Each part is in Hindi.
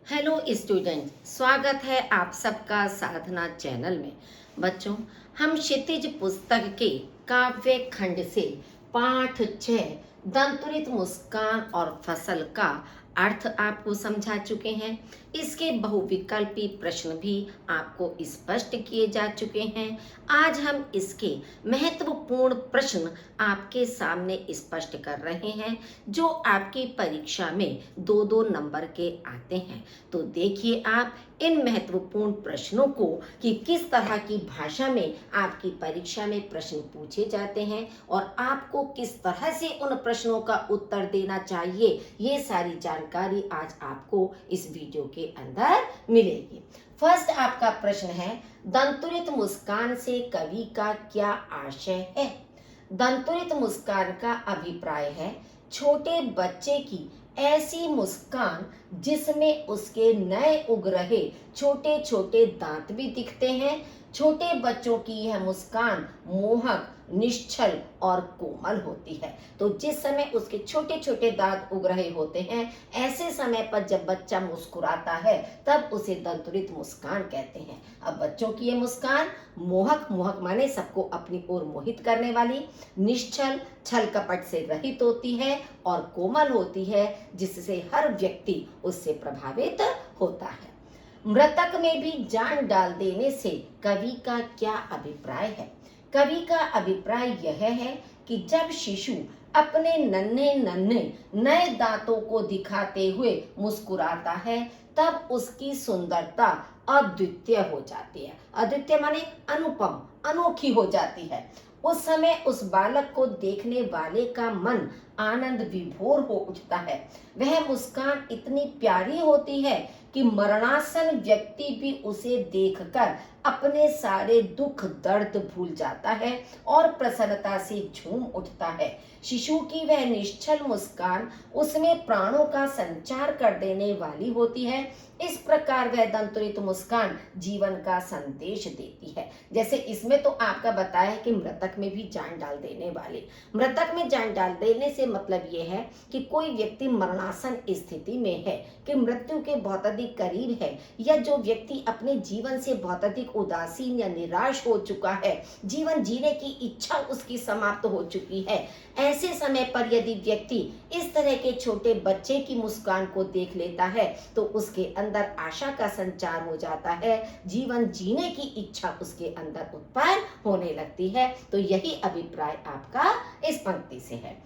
हेलो स्टूडेंट, स्वागत है आप सबका साधना चैनल में। बच्चों, हम क्षितिज पुस्तक के काव्य खंड से पाठ 6 दंतुरित मुस्कान और फसल का अर्थ आपको समझा चुके हैं। इसके बहुविकल्पी प्रश्न भी आपको स्पष्ट किए जा चुके हैं। आज हम इसके महत्वपूर्ण प्रश्न आपके सामने स्पष्ट कर रहे हैं, जो आपकी परीक्षा में 2-2 नंबर के आते हैं। तो देखिए आप इन महत्वपूर्ण प्रश्नों को कि किस तरह की भाषा में आपकी परीक्षा में प्रश्न पूछे जाते हैं और आपको किस तरह से उन प्रश्नों का उत्तर देना चाहिए। ये सारी जानकारी आज आपको इस वीडियो के अंदर मिलेगी। फर्स्ट आपका प्रश्न है, दंतुरित मुस्कान से कवि का क्या आशय है। दंतुरित मुस्कान का अभिप्राय है छोटे बच्चे की ऐसी मुस्कान जिसमें उसके नए उग रहे छोटे छोटे दांत भी दिखते हैं। छोटे बच्चों की यह मुस्कान मोहक, निश्चल और कोमल होती है। तो जिस समय उसके छोटे छोटे दांत उग रहे होते हैं, ऐसे समय पर जब बच्चा मुस्कुराता है तब उसे दंतुरित मुस्कान कहते हैं। अब बच्चों की यह मुस्कान मोहक माने सबको अपनी ओर मोहित करने वाली, निश्चल, छल कपट से रहित होती है और कोमल होती है, जिससे हर व्यक्ति उससे प्रभावित होता है। मृतक में भी जान डाल देने से कवि का क्या अभिप्राय है। कवि का अभिप्राय यह है कि जब शिशु अपने नन्हे नन्हे नए दांतों को दिखाते हुए मुस्कुराता है, तब उसकी सुंदरता अद्वितीय हो जाती है। अद्वितीय माने अनुपम, अनोखी हो जाती है। उस समय उस बालक को देखने वाले का मन आनंद विभोर हो उठता है। वह मुस्कान इतनी प्यारी होती है कि मरणासन व्यक्ति भी उसे देखकर अपने सारे दुख दर्द भूल जाता है और प्रसन्नता से झूम उठता है। शिशु की वह निश्चल मुस्कान उसमें प्राणों का संचार कर देने वाली होती है। इस प्रकार वह दंतुरित मुस्कान जीवन का संदेश देती है। जैसे इसमें तो आपका बताया है कि मृतक में भी जान डाल देने वाली। मृतक में जान डाल देने से मतलब यह है कि कोई व्यक्ति मरणासन स्थिति में है, कि मृत्यु के बहुत अधिक करीब है, या जो व्यक्ति अपने जीवन से बहुत अधिक उदासीन या निराश हो चुका है, जीवन जीने की इच्छा उसकी समाप्त हो चुकी है। ऐसे समय पर यदि व्यक्ति इस तरह के छोटे बच्चे की मुस्कान को देख लेता है तो उसके अंदर आशा का संचार हो जाता है, जीवन जीने की इच्छा उसके अंदर उत्पन्न होने लगती है। तो यही अभिप्राय आपका इस पंक्ति से है।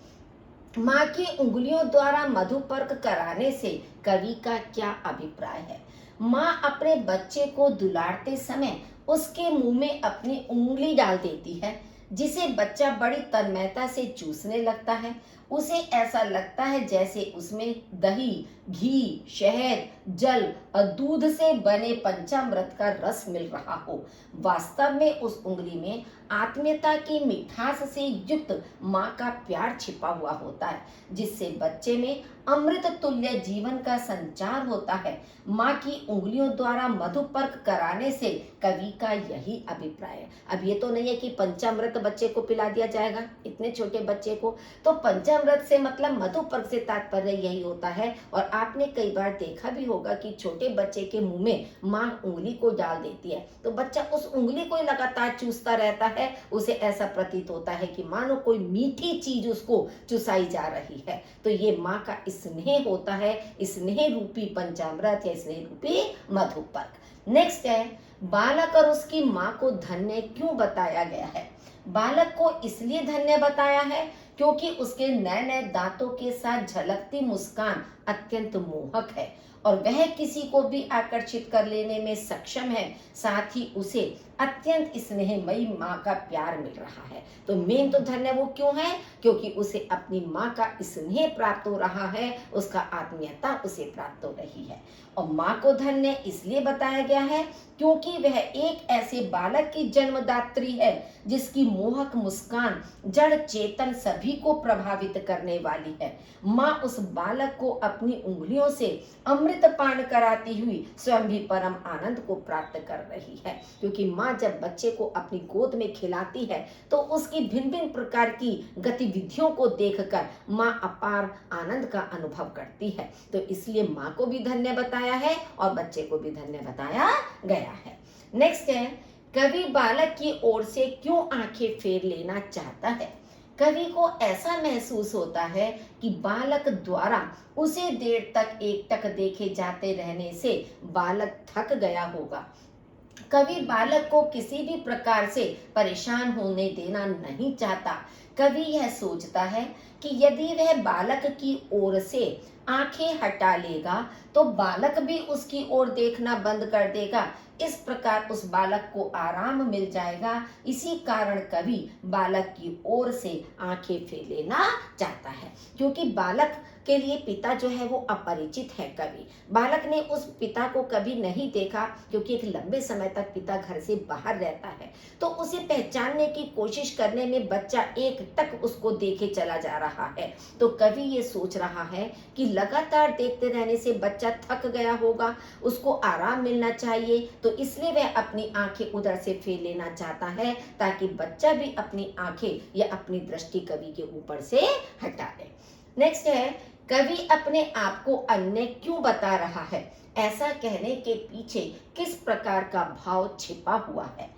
माँ की उंगलियों द्वारा मधुपर्क कराने से कवि का क्या अभिप्राय है। माँ अपने बच्चे को दुलारते समय उसके मुंह में अपनी उंगली डाल देती है, जिसे बच्चा बड़ी तन्मयता से चूसने लगता है। उसे ऐसा लगता है जैसे उसमें दही, घी, शहद, जल और दूध से बने पंचामृत का रस मिल रहा हो। वास्तव में उस उंगली में आत्मीयता की मिठास से युक्त माँ का प्यार छिपा हुआ होता है, जिससे बच्चे में अमृत तुल्य जीवन का संचार होता है। माँ की उंगलियों द्वारा मधुपर्क कराने से कवि का यही अभिप्राय है। अब ये तो नहीं है कि पंचामृत बच्चे को पिला दिया जाएगा, इतने छोटे बच्चे को। तो पंचामृत से मतलब मधुपर्क से तात्पर्य यही होता है। और आपने कई बार देखा भी होगा कि छोटे बच्चे के मुंह में माँ उंगली को डाल देती है, तो बच्चा उस उंगली को लगातार चूसता रहता है। उसे ऐसा प्रतीत होता है कि मानो कोई मीठी चीज उसको चुसाई जा रही है। तो ये माँ का स्नेह होता है, स्नेह रूपी पंचामृत या स्नेह रूपी मधुपर्क। नेक्स्ट है, बालक और उसकी माँ को धन्य क्यों बताया गया है। बालक को इसलिए धन्य बताया है क्योंकि उसके नए नए दांतों के साथ झलकती मुस्कान अत्यंत मोहक है और वह किसी को भी आकर्षित कर लेने में सक्षम है। साथ ही उसे अत्यंत स्नेहमयी माँ का प्यार मिल रहा है। तो मेन तो धन्य वो क्यों है, क्योंकि उसे अपनी माँ का स्नेह प्राप्त हो रहा है, उसका आत्मीयता उसे प्राप्त हो रही है। और माँ को धन्य इसलिए बताया गया है क्योंकि वह एक ऐसे बालक की जन्मदात्री है जिसकी मोहक मुस्कान जड़ चेतन सभी को प्रभावित करने वाली है। माँ उस बालक को अपनी उंगलियों से अमृत पान कराती हुई स्वयं भी परम आनंद को प्राप्त कर रही है। क्योंकि माँ जब बच्चे को अपनी गोद में खिलाती है तो उसकी भिन्न भिन्न प्रकार की गतिविधियों को देखकर माँ अपार आनंद का अनुभव करती है। तो इसलिए माँ को भी धन्य बताया है और बच्चे को भी धन्य बताया गया है। नेक्स्ट है, कवि बालक की ओर से क्यों आंखें फेर लेना चाहता है। कवि को ऐसा महसूस होता है कि बालक द्वारा उसे देर तक एकटक देखे जाते रहने से बालक थक गया होगा। कवि बालक को किसी भी प्रकार से परेशान होने देना नहीं चाहता। कवि यह सोचता है कि यदि वह बालक की ओर से आंखें हटा लेगा तो बालक भी उसकी ओर देखना बंद कर देगा। इस प्रकार उस बालक को आराम मिल जाएगा। इसी कारण कवि बालक की ओर से आंखें फेर लेना चाहता है। क्योंकि बालक के लिए पिता जो है वो अपरिचित है। कवि बालक ने उस पिता को कभी नहीं देखा, क्योंकि एक लंबे समय तक पिता घर से बाहर रहता है। तो उसे पहचानने की कोशिश करने में बच्चा एक टक उसको देखे चला जा रहा है। तो कवि ये सोच रहा है कि लगातार देखते रहने से बच्चा थक गया होगा, उसको आराम मिलना चाहिए। तो इसलिए वह अपनी आंखें उधर से फेर लेना चाहता है, ताकि बच्चा भी अपनी आंखें या अपनी दृष्टि कवि के ऊपर से हटा ले। नेक्स्ट है, कवि अपने आप को अन्य क्यों बता रहा है। ऐसा कहने के पीछे किस प्रकार का भाव छिपा हुआ है।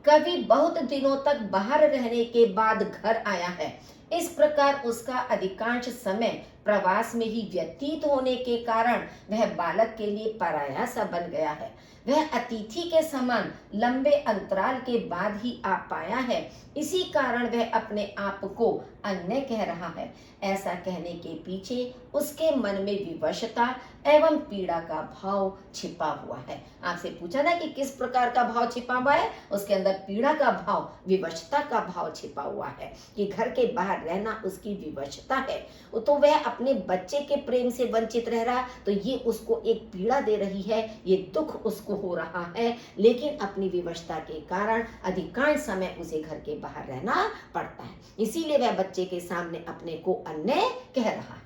कवि बहुत दिनों तक बाहर रहने के बाद घर आया है। इस प्रकार उसका अधिकांश समय प्रवास में ही व्यतीत होने के कारण वह बालक के लिए पराया सा बन गया है। वह अतिथि के समान लंबे अंतराल के बाद ही आ पाया है। इसी कारण वह अपने आप को अन्य कह रहा है। ऐसा कहने के पीछे उसके मन में विवशता एवं पीड़ा का भाव छिपा हुआ है। आपसे पूछा ना कि किस प्रकार का भाव छिपा हुआ है। उसके अंदर पीड़ा का भाव, विवशता का भाव छिपा हुआ है कि घर के बाहर रहना उसकी विवशता है। तो वह अपने बच्चे के प्रेम से वंचित रह रहा, तो ये उसको एक पीड़ा दे रही है, ये दुख उसको हो रहा है। लेकिन अपनी विवशता के कारण अधिकांश समय उसे घर के बाहर रहना पड़ता है। इसीलिए वह बच्चे के सामने अपने को अन्य कह रहा है।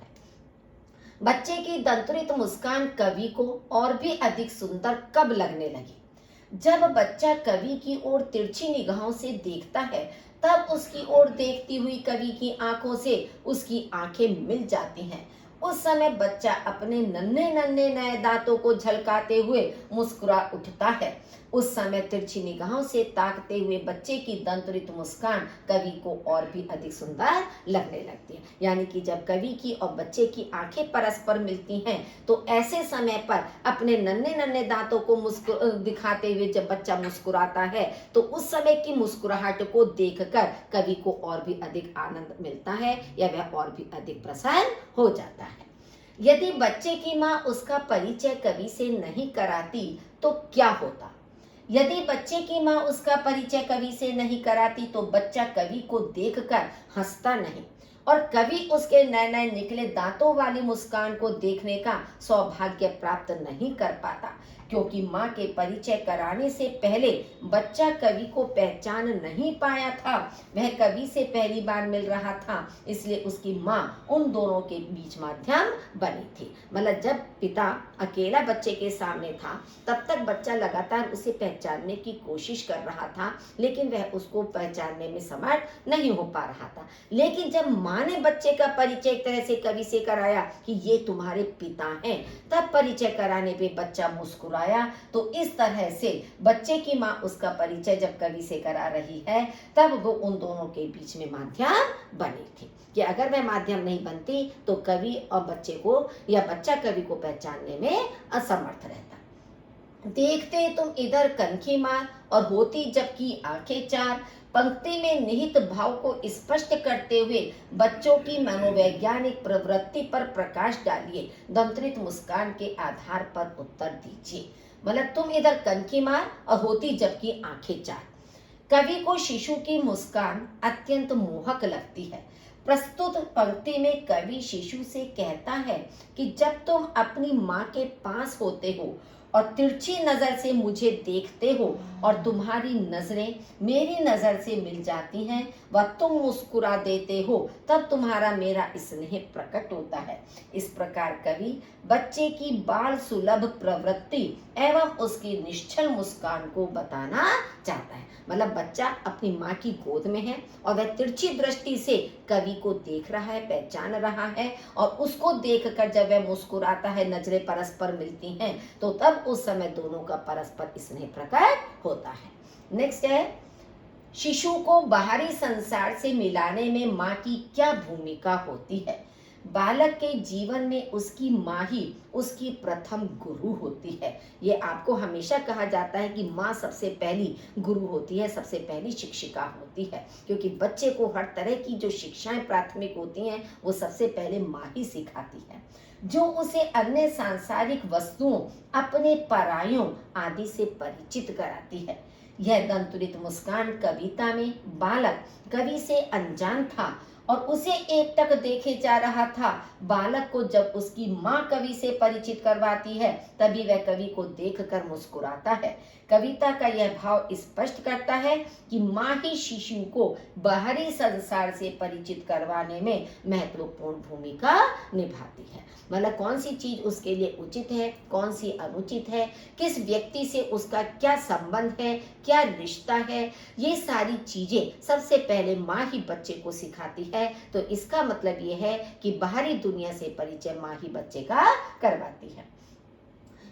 बच्चे की दंतरित मुस्कान कवि को और भी अधिक सुंदर कब लगने लगी। जब बच्चा कवि की ओर तिरछी निगाहों से देखता है, तब उसकी ओर देखती हुई कवि की आंखों से उसकी आंखें मिल जाती हैं। उस समय बच्चा अपने नन्हे नन्हे नए दांतों को झलकाते हुए मुस्कुरा उठता है। उस समय तिरछी निगाहों से ताकते हुए बच्चे की दंतरित मुस्कान कवि को और भी अधिक सुंदर लगने लगती है। यानी कि जब कवि की और बच्चे की आंखें परस्पर मिलती हैं, तो ऐसे समय पर अपने नन्हे नन्हे दांतों को दिखाते हुए जब बच्चा मुस्कुराता है, तो उस समय की मुस्कुराहट को देखकर कवि को और भी अधिक आनंद मिलता है, या वह और भी अधिक प्रसन्न हो जाता है। यदि बच्चे की माँ उसका परिचय कवि से नहीं कराती तो क्या होता। यदि बच्चे की माँ उसका परिचय कवि से नहीं कराती तो बच्चा कवि को देखकर हंसता नहीं, और कवि उसके नए नए निकले दांतों वाली मुस्कान को देखने का सौभाग्य प्राप्त नहीं कर पाता। क्योंकि माँ के परिचय कराने से पहले बच्चा कवि को पहचान नहीं पाया था। वह कवि से पहली बार मिल रहा था, इसलिए उसकी माँ उन दोनों के बीच माध्यम बनी थी। मतलब जब पिता अकेला बच्चे के सामने था, तब तक बच्चा लगातार उसे पहचानने की कोशिश कर रहा था, लेकिन वह उसको पहचानने में समर्थ नहीं हो पा रहा था। लेकिन जब माँ ने बच्चे का परिचय एक तरह से कवि से कराया कि ये तुम्हारे पिता हैं, तब परिचय कराने पे बच्चा मुस्कुराया। तो इस तरह से बच्चे की माँ उसका परिचय जब कवि से करा रही है, तब वो उन दोनों के बीच में माध्यम बनी थी। कि अगर वह माध्यम नहीं बनती तो कवि और बच्चे को या बच्चा कवि को पहचानने में असमर्थ रहता। देखते तुम इधर कनखी मार और होती जबकि आंखें चार। पंक्ति में निहित भाव को स्पष्ट करते हुए बच्चों की मनोवैज्ञानिक प्रवृत्ति पर प्रकाश डालिए। दंतरित मुस्कान के आधार पर उत्तर दीजिए। मतलब तुम इधर कनखी मार और होती जबकि आंखें चार। कवि को शिशु की मुस्कान अत्यंत मोहक लगती है। प्रस्तुत पंक्ति में कवि शिशु से कहता है कि जब तुम अपनी माँ के पास होते हो, और तिरछी नजर से मुझे देखते हो और तुम्हारी नजरें मेरी नजर से मिल जाती हैं व तुम मुस्कुरा देते हो, तब तुम्हारा मेरा स्नेह प्रकट होता है। इस प्रकार कवि बच्चे की बाल सुलभ प्रवृत्ति एवं उसकी निश्चल मुस्कान को बताना चाहता है। मतलब बच्चा अपनी माँ की गोद में है और वह तिरछी दृष्टि से कवि को देख रहा है, पहचान रहा है, और उसको देखकर जब वह मुस्कुराता है, नजरें परस्पर मिलती हैं, तो तब उस समय दोनों का परस्पर स्नेह प्रकट होता है। नेक्स्ट है, शिशु को बाहरी संसार से मिलाने में माँ की क्या भूमिका होती है। बालक के जीवन में उसकी माँ ही उसकी प्रथम गुरु होती है। ये आपको हमेशा कहा जाता है कि माँ सबसे पहली गुरु होती है, सबसे पहली शिक्षिका होती है, क्योंकि बच्चे को हर तरह की जो शिक्षाएं प्राथमिक होती हैं वो सबसे पहले माँ ही सिखाती है, जो उसे अन्य सांसारिक वस्तुओं, अपने परायों आदि से परिचित कराती है। यह दंतुरित मुस्कान कविता में बालक कवि से अनजान था और उसे एकटक देखे जा रहा था। बालक को जब उसकी माँ कवि से परिचित करवाती है, तभी वह कवि को देखकर मुस्कुराता है। कविता का यह भाव स्पष्ट करता है कि माँ ही शिशु को बाहरी संसार से परिचित करवाने में महत्वपूर्ण भूमिका निभाती है। मतलब कौन सी चीज उसके लिए उचित है, कौन सी अनुचित है, किस व्यक्ति से उसका क्या संबंध है, क्या रिश्ता है, ये सारी चीजें सबसे पहले माँ ही बच्चे को सिखाती है। तो इसका मतलब ये है कि बाहरी दुनिया से परिचय माँ ही बच्चे का करवाती है।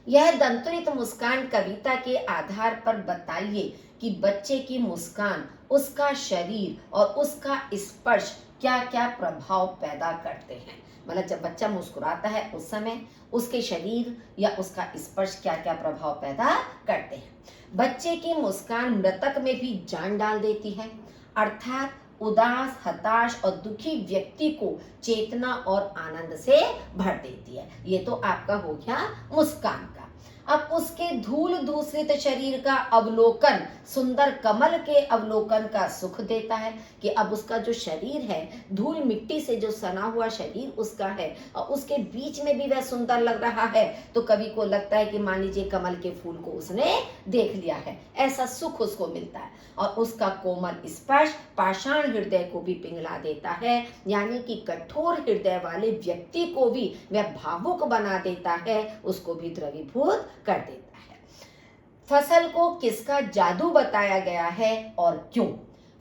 यह दंतुरित मुस्कान कविता के आधार पर बताइए कि बच्चे की मुस्कान, उसका शरीर और उसका स्पर्श क्या क्या प्रभाव पैदा करते हैं। मतलब जब बच्चा मुस्कुराता है उस समय उसके शरीर या उसका स्पर्श क्या क्या प्रभाव पैदा करते हैं। बच्चे की मुस्कान मृतक में भी जान डाल देती है, अर्थात उदास, हताश और दुखी व्यक्ति को चेतना और आनंद से भर देती है। ये तो आपका हो गया मुस्कान का। अब उसके धूल दूषित शरीर का अवलोकन सुंदर कमल के अवलोकन का सुख देता है, कि अब उसका जो शरीर है धूल मिट्टी से जो सना हुआ शरीर उसका है और उसके बीच में भी वह सुंदर लग रहा है, तो कवि को लगता है कि मान लीजिए कमल के फूल को उसने देख लिया है, ऐसा सुख उसको मिलता है। और उसका कोमल स्पर्श पाषाण हृदय को भी पिघला देता है, यानी कि कठोर हृदय वाले व्यक्ति को भी वह भावुक बना देता है, उसको भी द्रवीभूत कर देता है। फसल को किसका जादू बताया गया है और क्यों।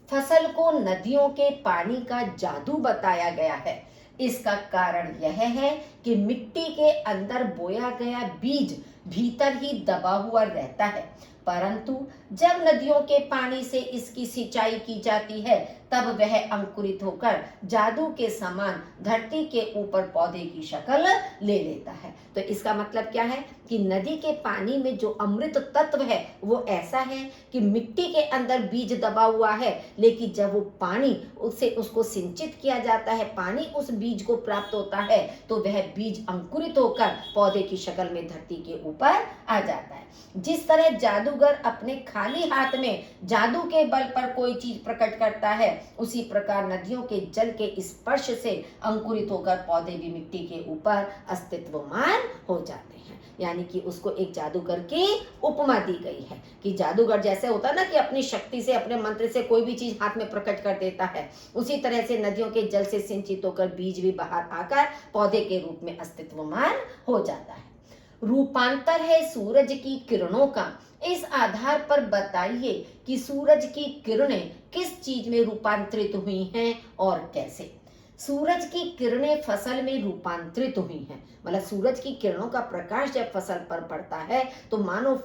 फसल को नदियों के पानी का जादू बताया गया है। इसका कारण यह है कि मिट्टी के अंदर बोया गया बीज भीतर ही दबा हुआ रहता है, परंतु जब नदियों के पानी से इसकी सिंचाई की जाती है तब वह अंकुरित होकर जादू के समान धरती के ऊपर पौधे की शक्ल ले लेता है। तो इसका मतलब क्या है कि नदी के पानी में जो अमृत तत्व है वो ऐसा है कि मिट्टी के अंदर बीज दबा हुआ है, लेकिन जब वो पानी उससे उसको सिंचित किया जाता है, पानी उस बीज को प्राप्त होता है, तो वह बीज अंकुरित होकर पौधे की शक्ल में धरती के ऊपर आ जाता है। जिस तरह जादूगर अपने खाली हाथ में जादू के बल पर कोई चीज प्रकट करता है, उसी प्रकार नदियों के जल के स्पर्श से अंकुरित होकर पौधे भी मिट्टी के ऊपर अस्तित्वमान हो जाते हैं। यानी कि उसको एक जादूगर की उपमा दी गई है कि जादूगर जैसे होता है ना कि अपनी शक्ति से, अपने मंत्र से कोई भी चीज हाथ में प्रकट कर देता है, उसी तरह से नदियों के जल से सिंचित होकर बीज भी बाहर आकर पौधे के रूप में अस्तित्वमान हो जाता है। रूपांतर है सूरज की किरणों का। इस आधार पर बताइए कि सूरज की किरणें किस चीज में रूपांतरित हुई हैं और कैसे। सूरज की किरणें फसल में रूपांतरित हुई हैं। मतलब सूरज की किरणों का प्रकाश जब फसल पर पड़ता है तो मानो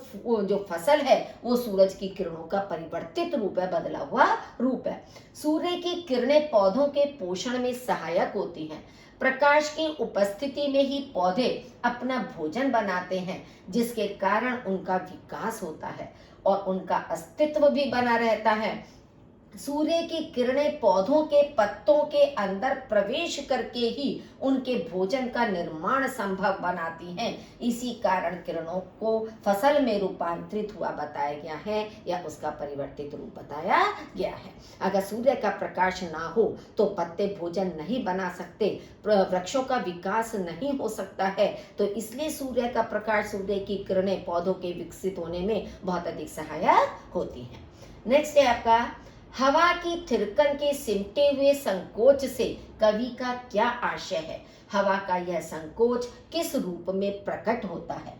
जो फसल है वो सूरज की किरणों का परिवर्तित रूप है, बदला हुआ रूप है। सूर्य की किरणें पौधों के पोषण में सहायक होती हैं। प्रकाश की उपस्थिति में ही पौधे अपना भोजन बनाते हैं, जिसके कारण उनका विकास होता है और उनका अस्तित्व भी बना रहता है। सूर्य की किरणें पौधों के पत्तों के अंदर प्रवेश करके ही उनके भोजन का निर्माण संभव बनाती हैं। इसी कारण किरणों को फसल में रूपांतरित हुआ बताया गया है या उसका परिवर्तित रूप बताया गया है। अगर सूर्य का प्रकाश ना हो तो पत्ते भोजन नहीं बना सकते, वृक्षों का विकास नहीं हो सकता है। तो इसलिए सूर्य का प्रकाश, सूर्य की किरणें पौधों के विकसित होने में बहुत अधिक सहायक होती हैं। नेक्स्ट है आपका, हवा की थिरकन के सिमटे हुए संकोच से कवि का क्या आशय है। हवा का यह संकोच किस रूप में प्रकट होता है।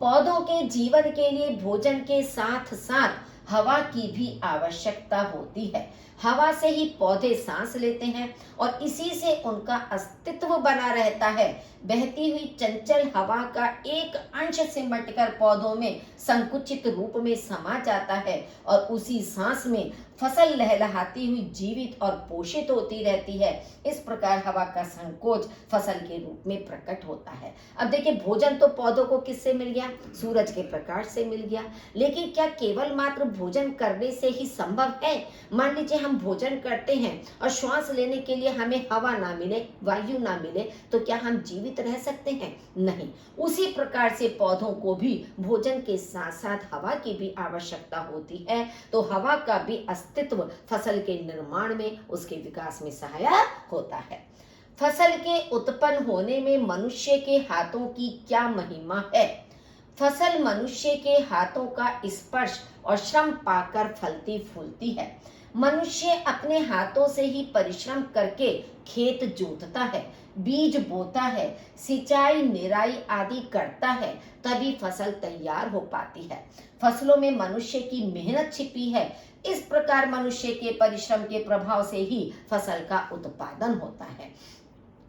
पौधों के जीवन के लिए भोजन के साथ साथ हवा की भी आवश्यकता होती है। हवा से ही पौधे सांस लेते हैं और इसी से उनका अस्तित्व बना रहता है। बहती हुई चंचल हवा का एक अंश सिमटकर पौधों में संकुचित रूप में समा जाता है और उसी सांस में फसल लहलहाती हुई जीवित और पोषित होती रहती है। इस प्रकार हवा का संकोच फसल के रूप में प्रकट होता है। अब देखिए, भोजन तो पौधों को किससे मिल गया, सूरज के प्रकाश से मिल गया। लेकिन क्या केवल मात्र भोजन करने से ही संभव है। मान लीजिए हम भोजन करते हैं और श्वास लेने के लिए हमें हवा ना मिले, वायु ना मिले, तो क्या हम जीवित रह सकते हैं? नहीं। उसी प्रकार से पौधों को भी भोजन के साथ साथ हवा की भी आवश्यकता होती है। तो हवा का भी अस्तित्व फसल के निर्माण में, उसके विकास में सहायक होता है। फसल के उत्पन्न होने में मनुष्य के हाथों की क्या महिमा है। फसल मनुष्य के हाथों का स्पर्श और श्रम पाकर फलती फूलती है। मनुष्य अपने हाथों से ही परिश्रम करके खेत जोतता है, बीज बोता है, सिंचाई निराई आदि करता है, तभी फसल तैयार हो पाती है। फसलों में मनुष्य की मेहनत छिपी है। इस प्रकार मनुष्य के परिश्रम के प्रभाव से ही फसल का उत्पादन होता है।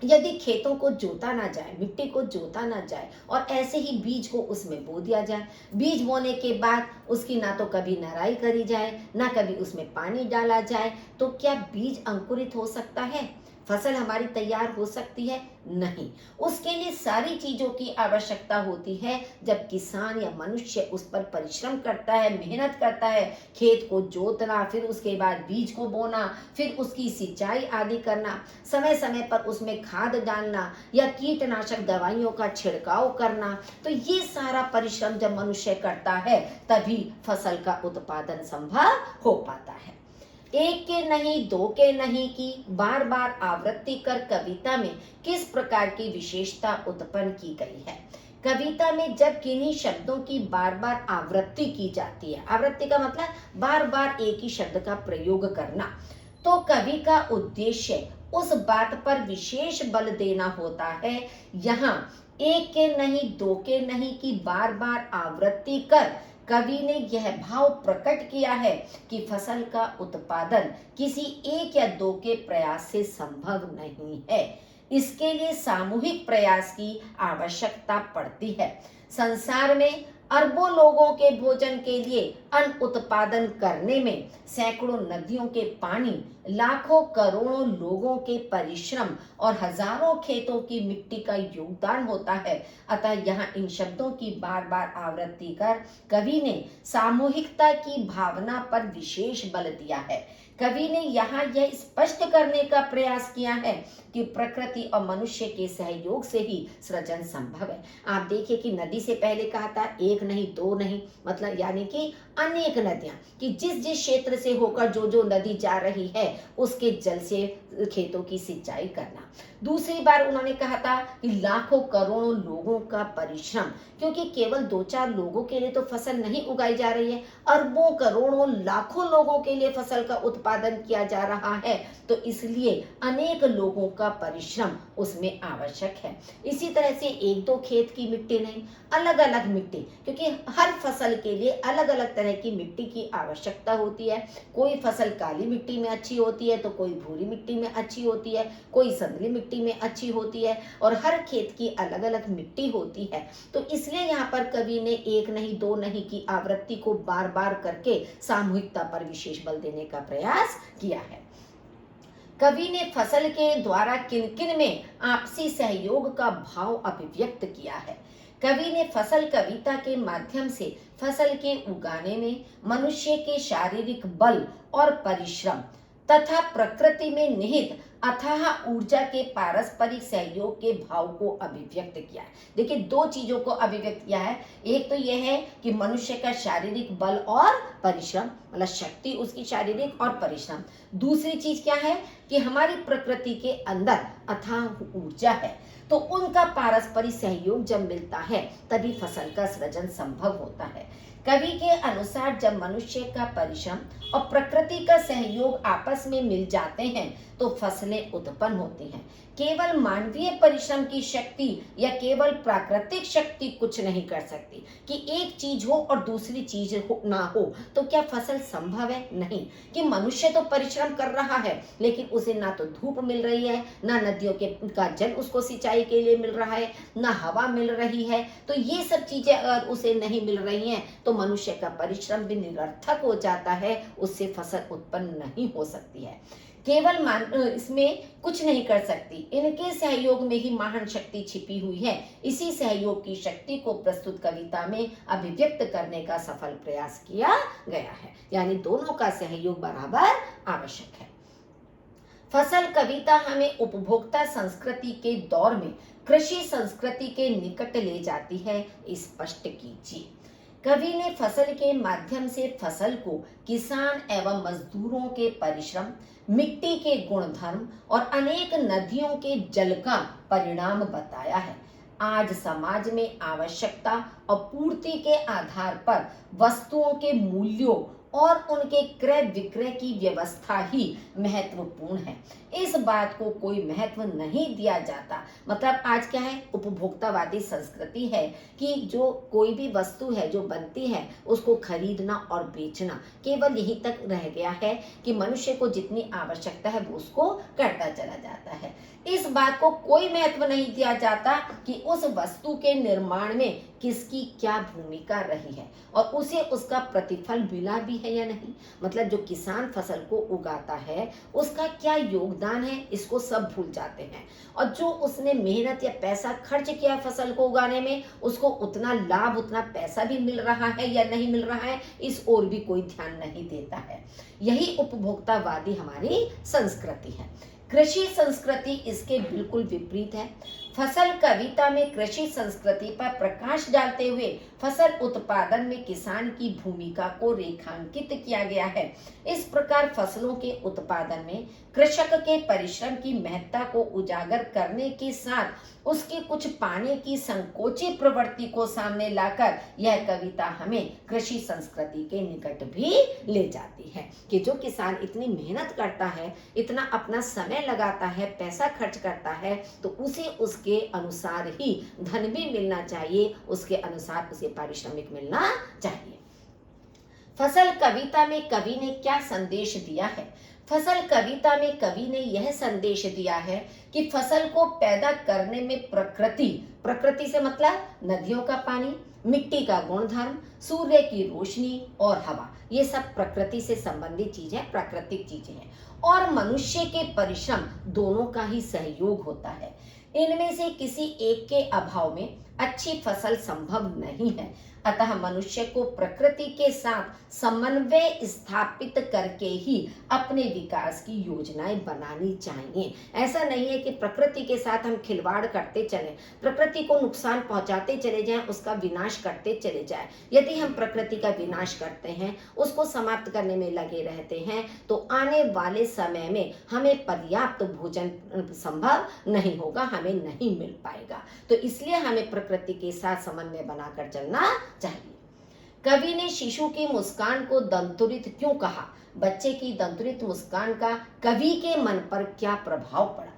यदि खेतों को जोता ना जाए, मिट्टी को जोता ना जाए और ऐसे ही बीज को उसमें बो दिया जाए, बीज बोने के बाद उसकी ना तो कभी नराई करी जाए, ना कभी उसमें पानी डाला जाए, तो क्या बीज अंकुरित हो सकता है? फसल हमारी तैयार हो सकती है? नहीं। उसके लिए सारी चीजों की आवश्यकता होती है। जब किसान या मनुष्य उस पर परिश्रम करता है, मेहनत करता है, खेत को जोतना, फिर उसके बाद बीज को बोना, फिर उसकी सिंचाई आदि करना, समय समय पर उसमें खाद डालना या कीटनाशक दवाइयों का छिड़काव करना, तो ये सारा परिश्रम जब मनुष्य करता है तभी फसल का उत्पादन संभव हो पाता है। एक के नहीं, दो के नहीं की बार बार आवृत्ति कर कविता में किस प्रकार की विशेषता उत्पन्न की गई है। कविता में जब किन्हीं शब्दों की बार बार आवृत्ति की जाती है, आवृत्ति का मतलब बार बार एक ही शब्द का प्रयोग करना, तो कवि का उद्देश्य उस बात पर विशेष बल देना होता है। यहाँ एक के नहीं, दो के नहीं की बार बार आवृत्ति कर कवि ने यह भाव प्रकट किया है कि फसल का उत्पादन किसी एक या दो के प्रयास से संभव नहीं है। इसके लिए सामूहिक प्रयास की आवश्यकता पड़ती है। संसार में अरबों लोगों के भोजन के लिए अन्न उत्पादन करने में सैकड़ों नदियों के पानी, लाखों करोड़ों लोगों के परिश्रम और हजारों खेतों की मिट्टी का योगदान होता है। अतः यहाँ इन शब्दों की बार बार आवृत्ति कर कवि ने सामूहिकता की भावना पर विशेष बल दिया है। कवि ने यहाँ यह स्पष्ट करने का प्रयास किया है कि प्रकृति और मनुष्य के सहयोग से ही सृजन संभव है। आप देखिए कि नदी से पहले कहा था एक नहीं, दो नहीं, मतलब यानी कि अनेक नदियां, कि जिस जिस क्षेत्र से होकर जो जो नदी जा रही है उसके जल से खेतों की सिंचाई करना। दूसरी बार उन्होंने कहा था कि लाखों करोड़ों लोगों का परिश्रम, क्योंकि केवल दो चार लोगों के लिए तो फसल नहीं उगाई जा रही है, अरबों करोड़ों लाखों लोगों के लिए फसल का उत्पादन किया जा रहा है। तो इसलिए अनेक लोगों का परिश्रम उसमें आवश्यक है। इसी तरह से एक दो खेत की मिट्टी नहीं, अलग अलग मिट्टी, क्योंकि हर फसल के लिए अलग अलग तरह की मिट्टी की आवश्यकता होती है। कोई फसल काली मिट्टी में अच्छी होती है तो कोई भूरी मिट्टी में अच्छी होती है, कोई संदली मिट्टी में अच्छी होती है, और हर खेत की अलग अलग मिट्टी होती है। तो इसलिए यहाँ पर कवि ने एक नहीं, दो नहीं की आवृत्ति को बार बार करके सामूहिकता पर विशेष बल देने का प्रयास किया है। कवि ने फसल के द्वारा किन किन में आपसी सहयोग का भाव अभिव्यक्त किया है। कवि ने फसल कविता के माध्यम से फसल के उगाने में मनुष्य के शारीरिक बल और परिश्रम तथा प्रकृति में निहित अथाह ऊर्जा के पारस्परिक सहयोग के भाव को अभिव्यक्त किया है। देखिए, दो चीजों को अभिव्यक्त किया है। एक तो यह है कि मनुष्य का शारीरिक बल और परिश्रम, मतलब शक्ति उसकी शारीरिक और परिश्रम। दूसरी चीज क्या है कि हमारी प्रकृति के अंदर अथाह ऊर्जा है, तो उनका पारस्परिक सहयोग जब मिलता है तभी फसल का सृजन संभव होता है। कवि के अनुसार जब मनुष्य का परिश्रम और प्रकृति का सहयोग आपस में मिल जाते हैं तो फसलें उत्पन्न होती हैं। केवल मानवीय परिश्रम की शक्ति या केवल प्राकृतिक शक्ति कुछ नहीं कर सकती। कि एक चीज हो और दूसरी चीज ना हो तो क्या फसल संभव है? नहीं। कि मनुष्य तो परिश्रम कर रहा है लेकिन उसे ना तो धूप मिल रही है, ना नदियों का जल उसको सिंचाई के लिए मिल रहा है, ना हवा मिल रही है। तो ये सब चीजें अगर उसे नहीं मिल रही हैं तो मनुष्य का परिश्रम भी निरर्थक हो जाता है, उससे फसल उत्पन्न नहीं हो सकती है। केवल इसमें कुछ नहीं कर सकती, इनके सहयोग में ही महान शक्ति छिपी हुई है। इसी सहयोग की शक्ति को प्रस्तुत कविता में अभिव्यक्त करने का सफल प्रयास किया गया है। यानी दोनों का सहयोग बराबर आवश्यक है। फसल कविता हमें उपभोक्ता संस्कृति के दौर में कृषि संस्कृति के निकट ले जाती है, स्पष्ट कीजिए। कवि ने फसल के माध्यम से फसल को किसान एवं मजदूरों के परिश्रम, मिट्टी के गुणधर्म और अनेक नदियों के जल का परिणाम बताया है। आज समाज में आवश्यकता और पूर्ति के आधार पर वस्तुओं के मूल्यों और उनके क्रय विक्रय की व्यवस्था ही महत्वपूर्ण है। इस बात को कोई महत्व नहीं दिया जाता। मतलब आज क्या है, उपभोक्तावादी संस्कृति है कि जो कोई भी वस्तु है जो बनती है उसको खरीदना और बेचना केवल यही तक रह गया है कि मनुष्य को जितनी आवश्यकता है वो उसको करता चला जाता है। इस बात को कोई महत्व नहीं दिया जाता कि उस वस्तु के निर्माण में किसकी क्या भूमिका रही है और उसे उसका प्रतिफल मिला भी है या नहीं। मतलब जो किसान फसल को उगाता है उसका क्या योगदान है, इसको सब भूल जाते हैं। और जो उसने मेहनत या पैसा खर्च किया फसल को उगाने में, उसको उतना लाभ, उतना पैसा भी मिल रहा है या नहीं मिल रहा है, इस ओर भी कोई ध्यान नहीं देता है। यही उपभोक्तावादी हमारी संस्कृति है। कृषि संस्कृति इसके बिल्कुल विपरीत है। फसल कविता में कृषि संस्कृति पर प्रकाश डालते हुए फसल उत्पादन में किसान की भूमिका को रेखांकित किया गया है। इस प्रकार फसलों के उत्पादन में कृषक के परिश्रम की महत्ता को उजागर करने के साथ उसके कुछ पाने की संकोची प्रवृत्ति को सामने लाकर यह कविता हमें कृषि संस्कृति के निकट भी ले जाती है कि जो किसान इतनी मेहनत करता है, इतना अपना समय लगाता है, पैसा खर्च करता है, तो उसे उसके अनुसार ही धन भी मिलना चाहिए, उसके अनुसार उसे पारिश्रमिक मिलना चाहिए। फसल कविता में कवि ने क्या संदेश दिया है? फसल कविता में कवि ने यह संदेश दिया है कि फसल को पैदा करने में प्रकृति से मतलब नदियों का पानी, मिट्टी का गुणधर्म, सूर्य की रोशनी और हवा, ये सब प्रकृति से संबंधित चीजें, प्राकृतिक चीजें हैं। और मनुष्य के परिश्रम दोनों का ही सहयोग होता है। इनमें से किसी एक के अभाव में अच्छी फसल संभव नहीं है। अतः मनुष्य को प्रकृति के साथ समन्वय स्थापित करके ही अपने विकास की योजनाएं बनानी चाहिए। ऐसा नहीं है कि प्रकृति के साथ हम खिलवाड़ करते चले, प्रकृति को नुकसान पहुंचाते चले जाएं, उसका विनाश करते चले जाएं। यदि हम प्रकृति का विनाश करते हैं, उसको समाप्त करने में लगे रहते हैं, तो आने वाले समय में हमें पर्याप्त भोजन संभव नहीं होगा, हमें नहीं मिल पाएगा। तो इसलिए हमें प्रकृति के साथ समन्वय बनाकर चलना चाहिए। कवि ने शिशु की मुस्कान को दंतुरित क्यों कहा? बच्चे की दंतुरित मुस्कान का कवि के मन पर क्या प्रभाव पड़ा?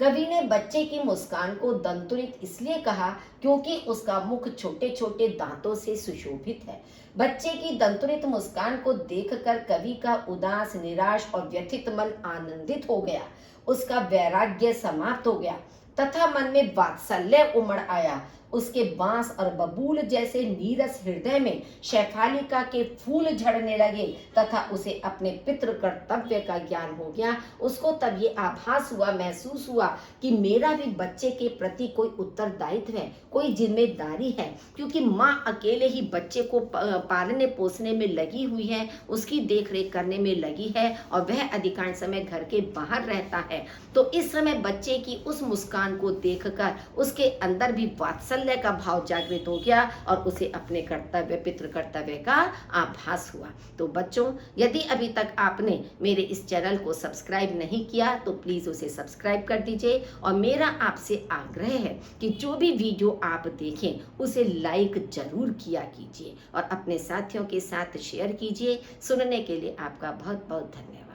कवि ने बच्चे की मुस्कान को दंतुरित इसलिए कहा क्योंकि उसका मुख छोटे छोटे दांतों से सुशोभित है। बच्चे की दंतुरित मुस्कान को देखकर कवि का उदास, निराश और व्यथित मन आनंदित हो गया। उसका वैराग्य समाप्त हो गया तथा मन में वात्सल्य उमड़ आया। उसके बांस और बबूल जैसे नीरस हृदय में शेफालिका के फूल झड़ने लगे तथा उसे अपने पितृ कर्तव्य का ज्ञान हो गया। उसको तब ये आभास हुआ, महसूस हुआ कि मेरा भी बच्चे के प्रति कोई उत्तरदायित्व है, कोई जिम्मेदारी है, क्योंकि माँ अकेले ही बच्चे को पालने पोसने में लगी हुई है, उसकी देखरेख करने में लगी है और वह अधिकांश समय घर के बाहर रहता है। तो इस समय बच्चे की उस मुस्कान को देखकर उसके अंदर भी वात्सल्य का भाव जागृत हो गया और उसे अपने कर्तव्य, पितृ कर्तव्य का आभास हुआ। तो बच्चों, यदि अभी तक आपने मेरे इस चैनल को सब्सक्राइब नहीं किया तो प्लीज उसे सब्सक्राइब कर दीजिए और मेरा आपसे आग्रह है कि जो भी वीडियो आप देखें उसे लाइक जरूर किया कीजिए और अपने साथियों के साथ शेयर कीजिए। सुनने के लिए आपका बहुत बहुत धन्यवाद।